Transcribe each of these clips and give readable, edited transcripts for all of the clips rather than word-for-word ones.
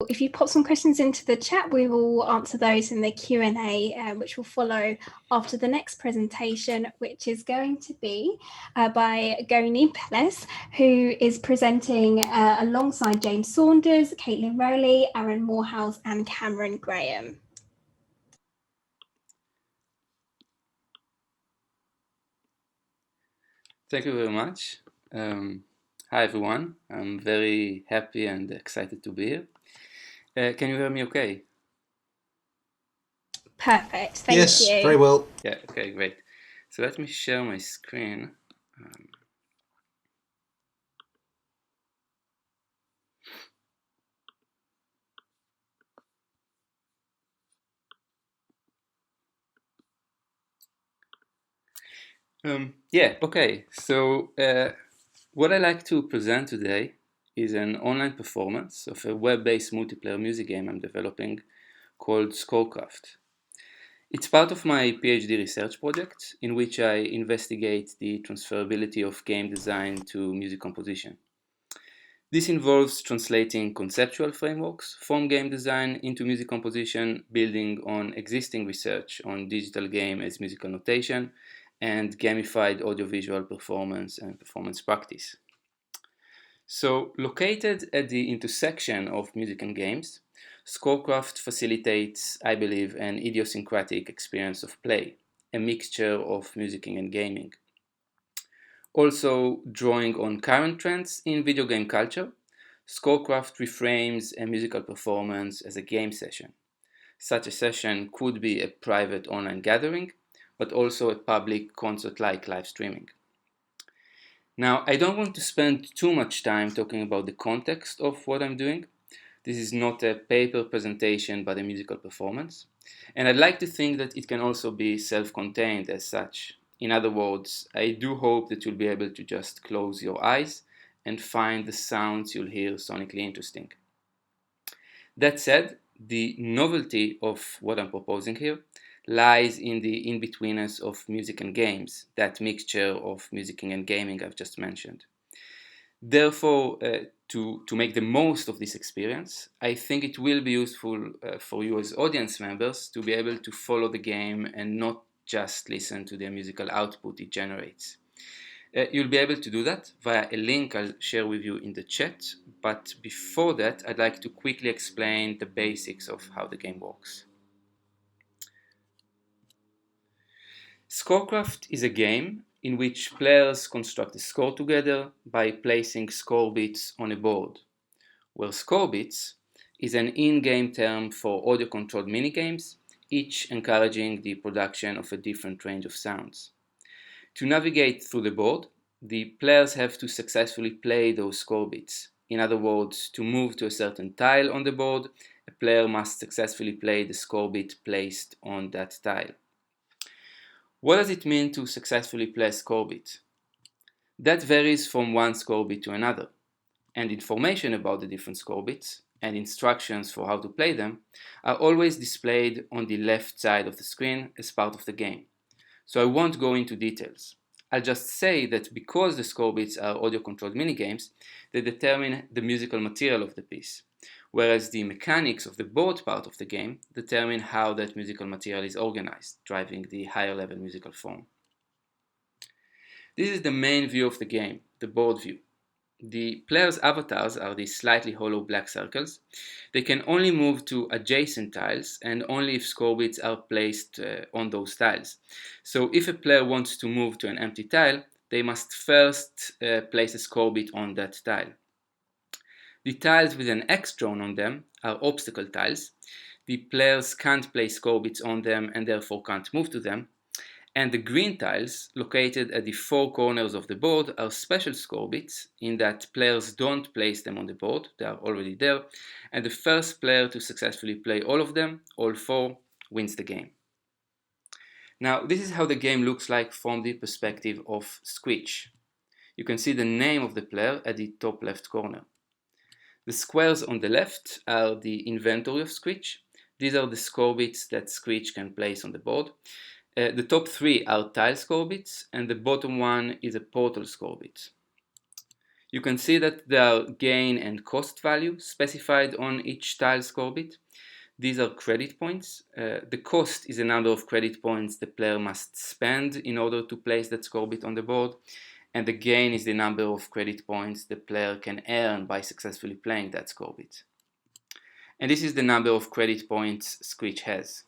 If you pop some questions into the chat, we will answer those in the Q&A, which will follow after the next presentation, which is going to be by Goni Peles, who is presenting alongside James Saunders, Caitlin Rowley, Aaron Moorehouse, and Cameron Graham. Thank you very much. Hi everyone, I'm very happy and excited to be here. Can you hear me okay? Perfect, thank yes, you. Yes, very well. Yeah, okay, great. So let me share my screen. Yeah, okay. So what I like to present today is an online performance of a web-based multiplayer music game I'm developing called ScoreCraft. It's part of my PhD research project in which I investigate the transferability of game design to music composition. This involves translating conceptual frameworks from game design into music composition, building on existing research on digital game as musical notation and gamified audiovisual performance and performance practice. So, located at the intersection of music and games, ScoreCraft facilitates, I believe, an idiosyncratic experience of play, a mixture of music and gaming. Also, drawing on current trends in video game culture, ScoreCraft reframes a musical performance as a game session. Such a session could be a private online gathering, but also a public concert-like live streaming. Now, I don't want to spend too much time talking about the context of what I'm doing. This is not a paper presentation but a musical performance. And I'd like to think that it can also be self-contained as such. In other words, I do hope that you'll be able to just close your eyes and find the sounds you'll hear sonically interesting. That said, the novelty of what I'm proposing here lies in the in-betweenness of music and games, that mixture of music and gaming I've just mentioned. Therefore, to make the most of this experience, I think it will be useful for you as audience members to be able to follow the game and not just listen to the musical output it generates. You'll be able to do that via a link I'll share with you in the chat, but before that, I'd like to quickly explain the basics of how the game works. ScoreCraft is a game in which players construct a score together by placing score bits on a board, where score bits is an in-game term for audio-controlled minigames, each encouraging the production of a different range of sounds. To navigate through the board, the players have to successfully play those score bits. In other words, to move to a certain tile on the board, a player must successfully play the score bit placed on that tile. What does it mean to successfully play a score bit? That varies from one score bit to another, and information about the different score bits and instructions for how to play them are always displayed on the left side of the screen as part of the game. So I won't go into details. I'll just say that because the score bits are audio-controlled minigames, they determine the musical material of the piece, whereas the mechanics of the board part of the game determine how that musical material is organized, driving the higher level musical form. This is the main view of the game, the board view. The players' avatars are these slightly hollow black circles. They can only move to adjacent tiles and only if score bits are placed on those tiles. So if a player wants to move to an empty tile, they must first place a score bit on that tile. The tiles with an X drawn on them are obstacle tiles. The players can't place score bits on them and therefore can't move to them. And the green tiles, located at the four corners of the board, are special score bits in that players don't place them on the board, they are already there, and the first player to successfully play all of them, all four, wins the game. Now, this is how the game looks like from the perspective of Screech. You can see the name of the player at the top left corner. The squares on the left are the inventory of Screech. These are the score bits that Screech can place on the board. The top three are tile score bits, and the bottom one is a portal score bit. You can see that there are gain and cost values specified on each tile score bit. These are credit points. The cost is the number of credit points the player must spend in order to place that score bit on the board, and the gain is the number of credit points the player can earn by successfully playing that score bit. And this is the number of credit points Screech has.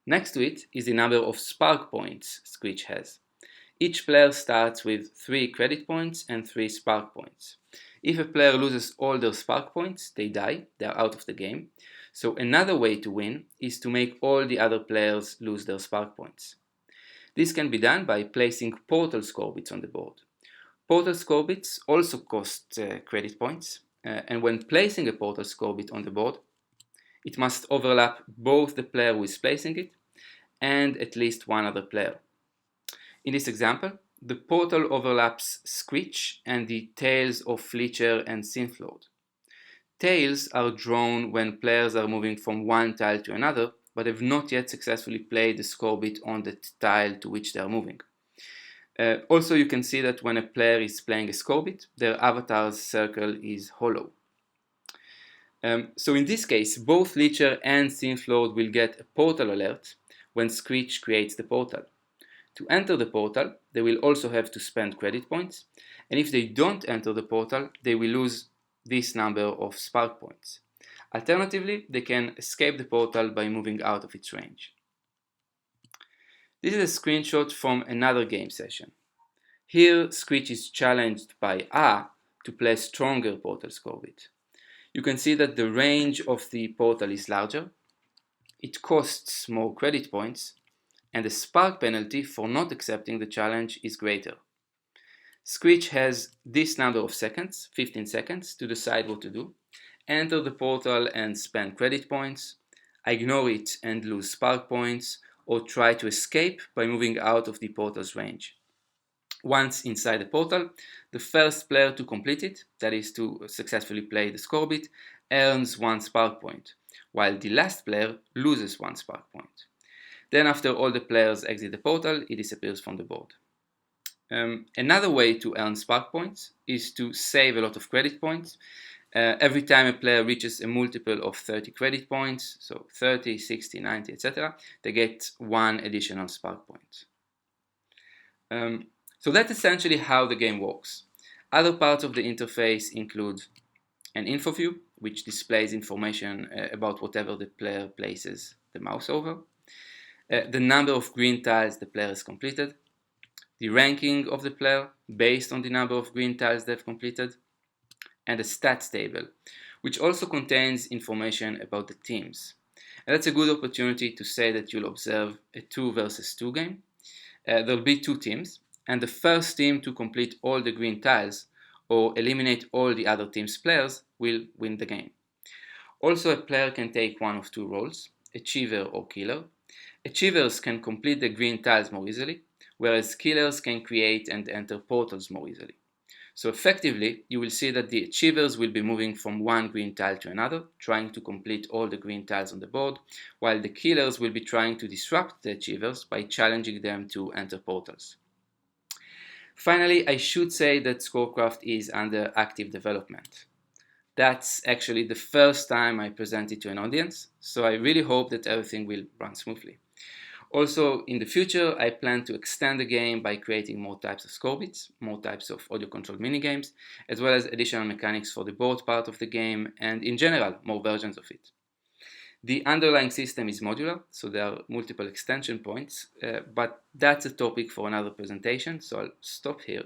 Next to it is the number of spark points Screech has. Each player starts with 3 credit points and 3 spark points. If a player loses all their spark points, they die, they are out of the game. So another way to win is to make all the other players lose their spark points. This can be done by placing portal score bits on the board. Portal score bits also cost credit points, and when placing a portal score bit on the board, it must overlap both the player who is placing it and at least one other player. In this example, the portal overlaps Screech and the tails of Fletcher and Synthload. Tails are drawn when players are moving from one tile to another, but have not yet successfully played the score bit on the tile to which they are moving. Also, you can see that when a player is playing a score bit, their avatar's circle is hollow. So in this case, both Fletcher and Synthload will get a portal alert when Screech creates the portal. To enter the portal, they will also have to spend credit points, and if they don't enter the portal, they will lose this number of spark points. Alternatively, they can escape the portal by moving out of its range. This is a screenshot from another game session. Here, Screech is challenged by A to play a stronger portal score bit. You can see that the range of the portal is larger, it costs more credit points, and the spark penalty for not accepting the challenge is greater. Screech has this number of seconds, 15 seconds, to decide what to do: enter the portal and spend credit points, ignore it and lose spark points, or try to escape by moving out of the portal's range. Once inside the portal, the first player to complete it, that is to successfully play the score bit, earns 1 spark point, while the last player loses 1 spark point. Then after all the players exit the portal, it disappears from the board. Another way to earn spark points is to save a lot of credit points. Every time a player reaches a multiple of 30 credit points, so 30, 60, 90, etc., they get 1 additional spark point. So that's essentially how the game works. Other parts of the interface include an info view, which displays information about whatever the player places the mouse over, the number of green tiles the player has completed, the ranking of the player based on the number of green tiles they've completed, and a stats table, which also contains information about the teams. And that's a good opportunity to say that you'll observe a 2 versus 2 game. There'll be 2 teams, and the first team to complete all the green tiles or eliminate all the other team's players will win the game. Also, a player can take one of 2 roles, achiever or killer. Achievers can complete the green tiles more easily, whereas killers can create and enter portals more easily. So effectively, you will see that the achievers will be moving from one green tile to another, trying to complete all the green tiles on the board, while the killers will be trying to disrupt the achievers by challenging them to enter portals. Finally, I should say that ScoreCraft is under active development. That's actually the first time I present it to an audience, so I really hope that everything will run smoothly. Also, in the future, I plan to extend the game by creating more types of score bits, more types of audio-controlled minigames, as well as additional mechanics for the board part of the game, and in general, more versions of it. The underlying system is modular, so there are multiple extension points, but that's a topic for another presentation, so I'll stop here.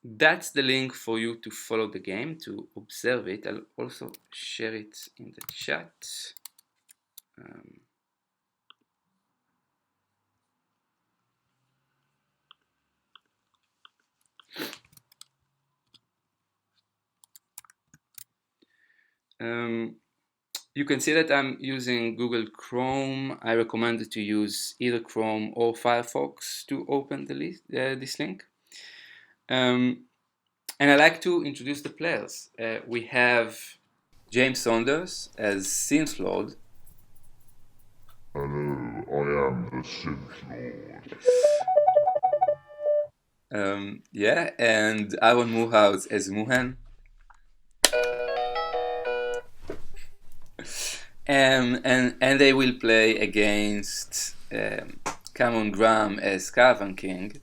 That's the link for you to follow the game, to observe it. I'll also share it in the chat. You can see that I'm using Google Chrome. I recommend to use either Chrome or Firefox to open this link. And I'd like to introduce the players. We have James Saunders as Synthload. Hello, I am the Synth Lord. Yeah, and Aaron Moorehouse as Muhan. And they will play against Cameron Graham as Caravan King.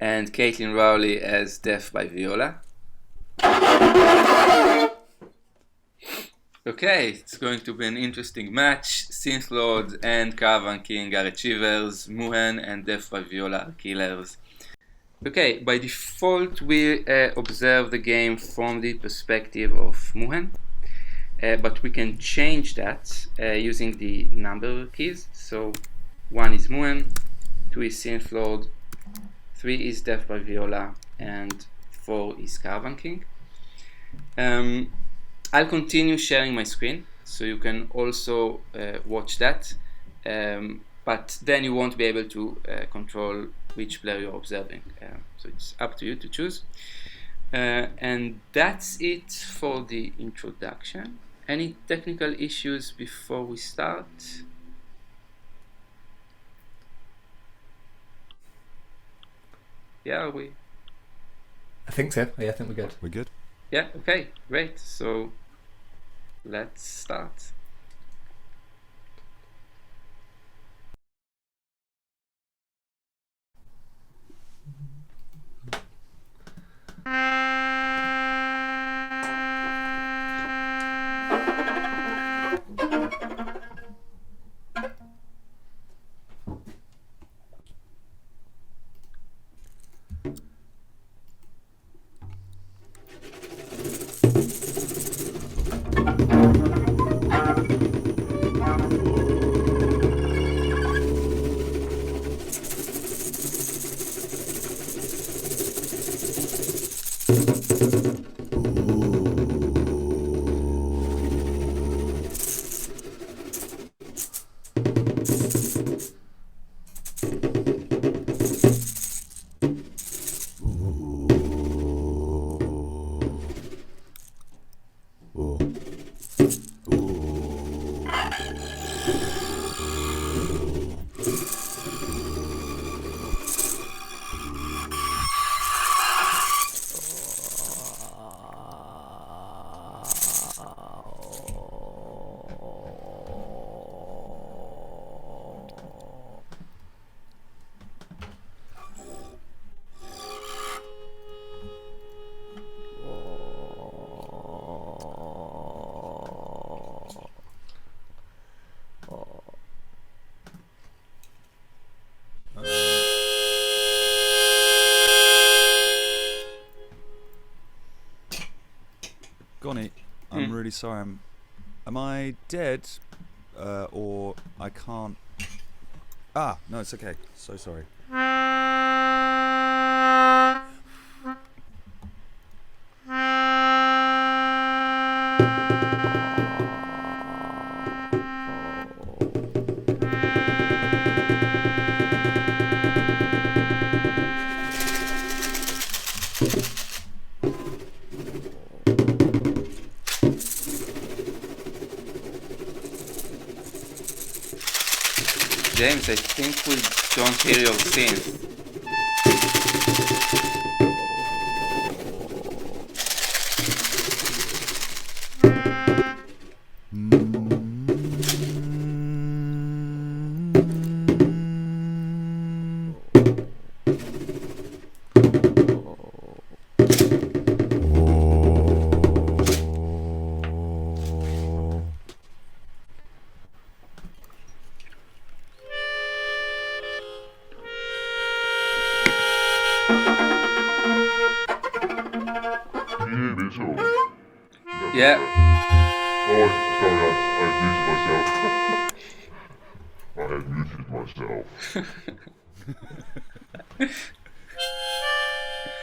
And Caitlin Rowley as Death by Viola. Okay, it's going to be an interesting match. Synth Lord and Caravan King are achievers, Muhan and Death by Viola are killers. Okay, by default we observe the game from the perspective of Muhan, but we can change that using the number keys. So 1 is Muhan, 2 is Synth Lord, 3 is Death by Viola, and 4 is Caravan King. I'll continue sharing my screen, so you can also watch that, but then you won't be able to control which player you're observing. So it's up to you to choose. And that's it for the introduction. Any technical issues before we start? Yeah, are we? I think so. Yeah, I think we're good. We're good. Yeah, okay, great. So let's start. Goni, I'm really sorry. Am I dead? Or I can't... Ah, no, it's okay. So sorry. James, I think we don't hear your synth. Yeah. Oh, sorry, I muted myself.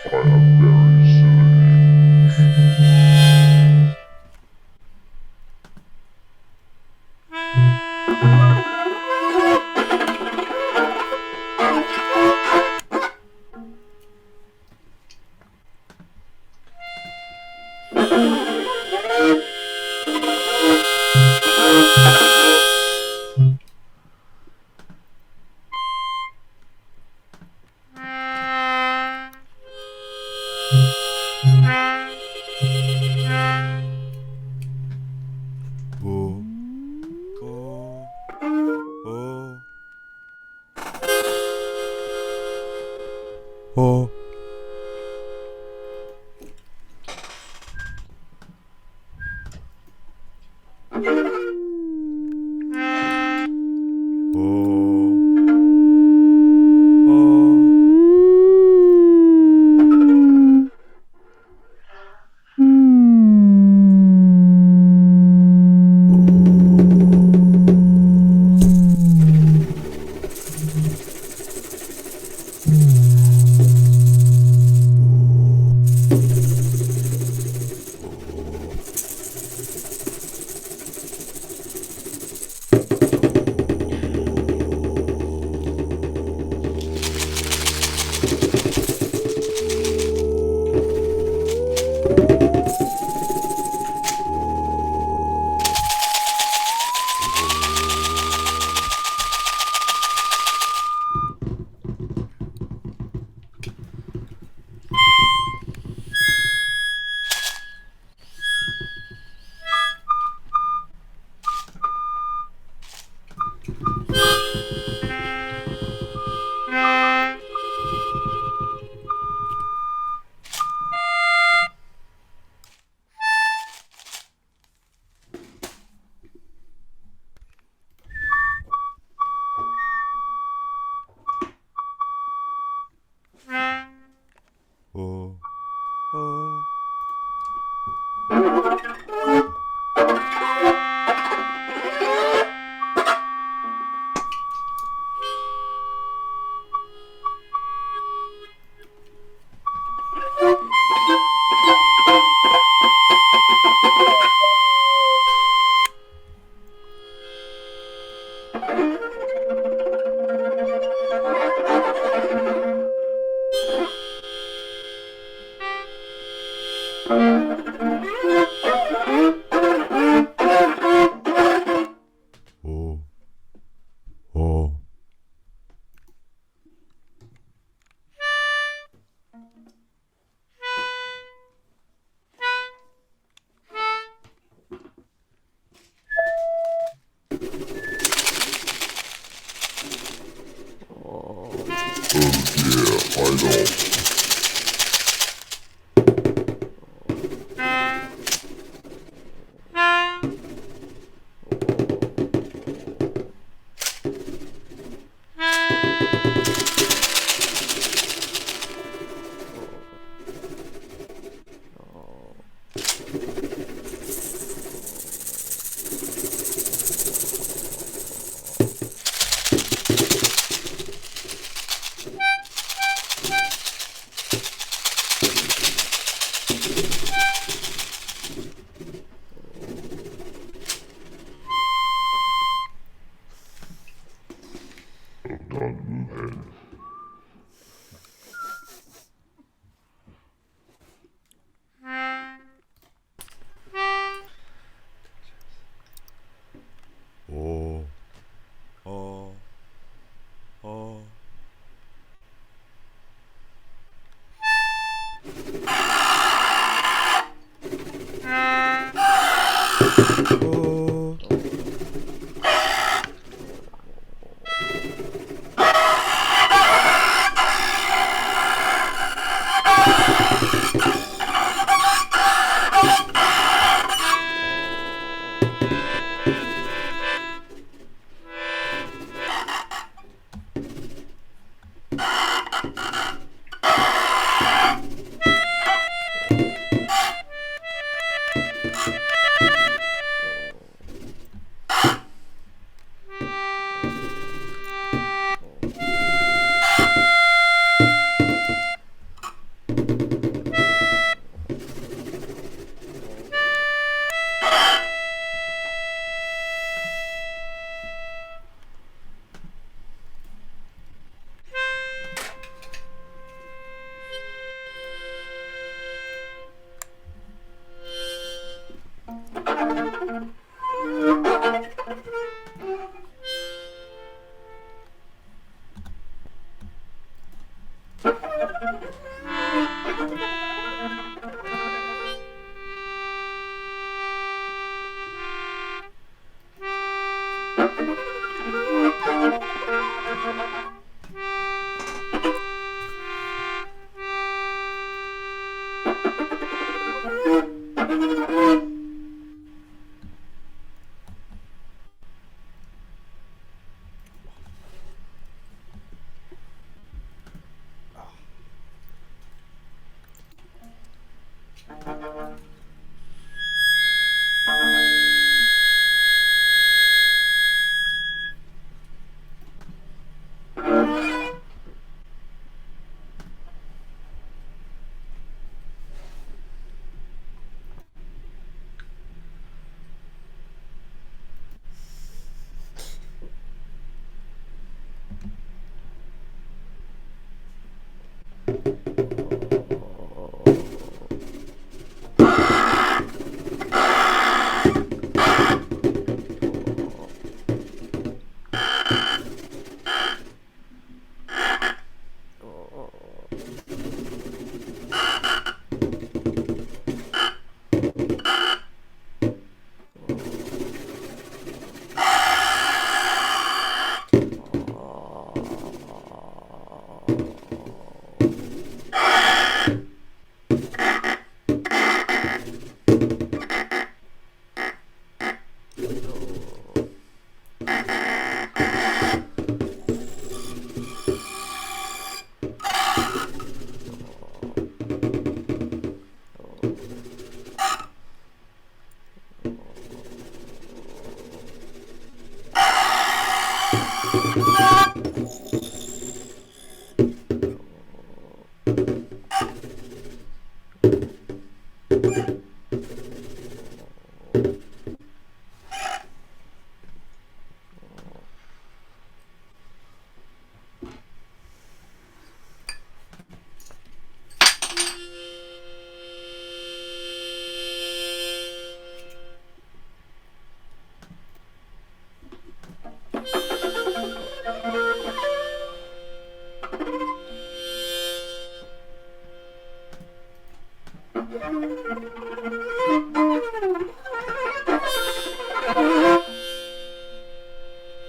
I am very silly. oh, oh. Oh, oh. I know. I've done Moohead. Oh, oh, oh. Oh.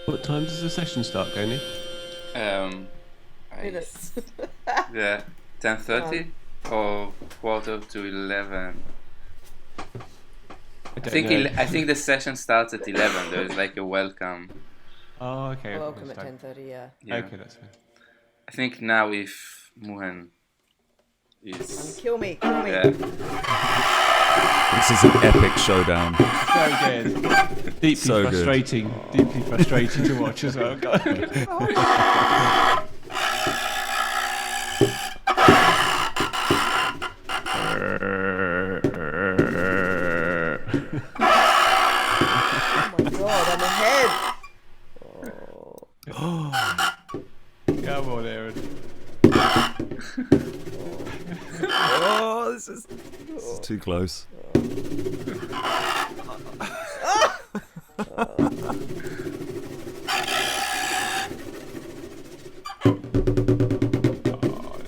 What time does the session start, Goni? Minutes. Yeah, 10:30 or quarter to 11. I think the session starts at 11. There is like a welcome. Oh, okay. Welcome at 10:30. Yeah. Yeah. Okay, that's fine. I think now if Muhan is. Kill me. Yeah. This is an epic showdown. So good. Deeply So good. frustrating. Deeply frustrating to watch as well. Oh my god, I'm ahead. Come on, Aaron. Oh, this is too close.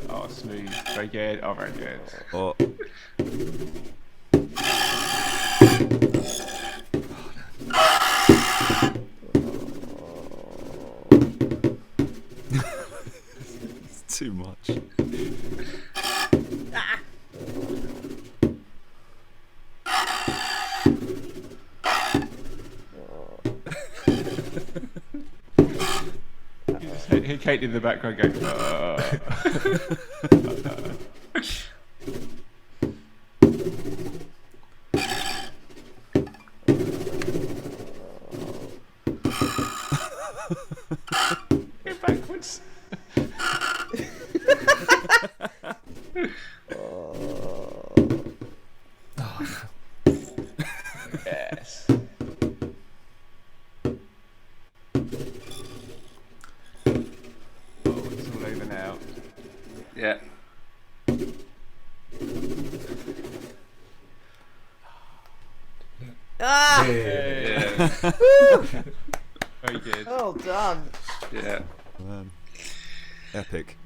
Oh, smooth. Very good. Oh, very good. Oh. It's too much. You just hear Kate in the background going, Go backwards. Yes. Oh, it's all over now. Yeah. Ah! Yeah. Very good. Well done. Yeah. Man. Epic.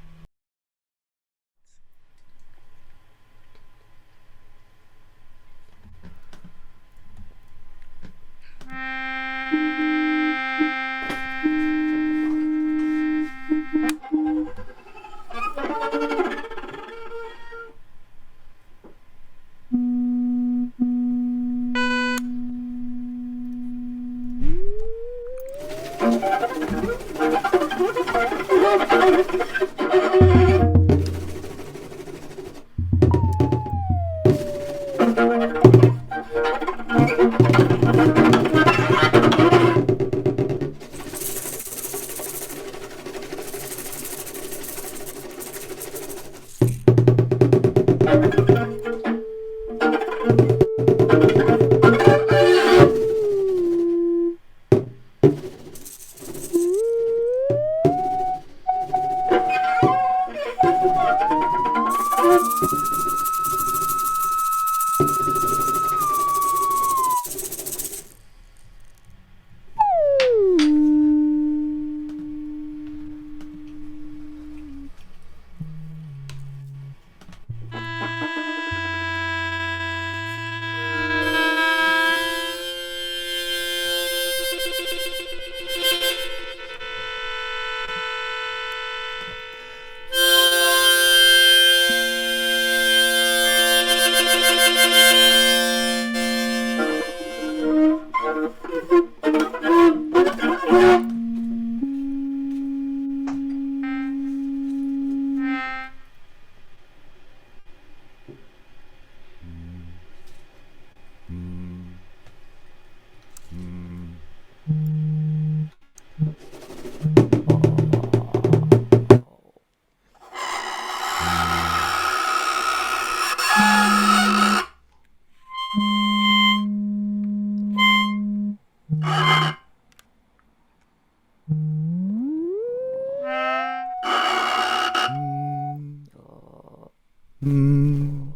Mm.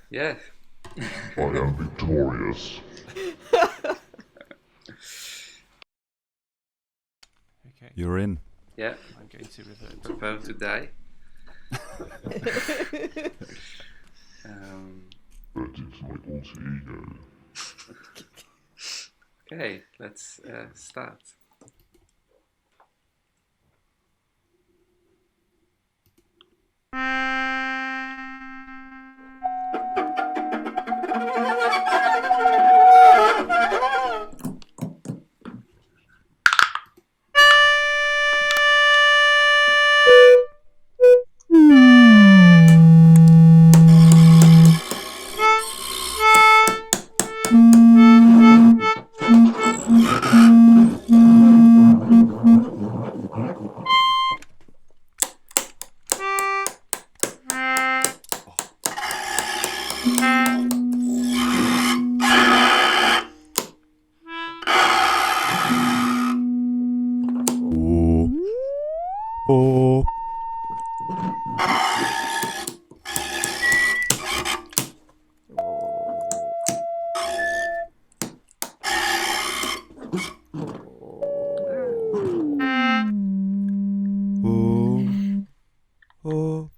Yeah. I am victorious. Okay, You're in. Yeah. I'm going to revert to Prepare to die. Um, But it's my alter ego. okay, let's start. Oh. Oh.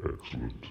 Excellent.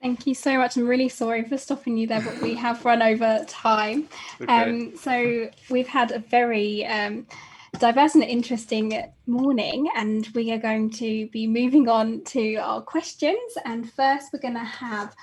Thank you so much. I'm really sorry for stopping you there, but we have run over time. Okay. So we've had a very diverse and interesting morning, and we are going to be moving on to our questions. And first, we're going to have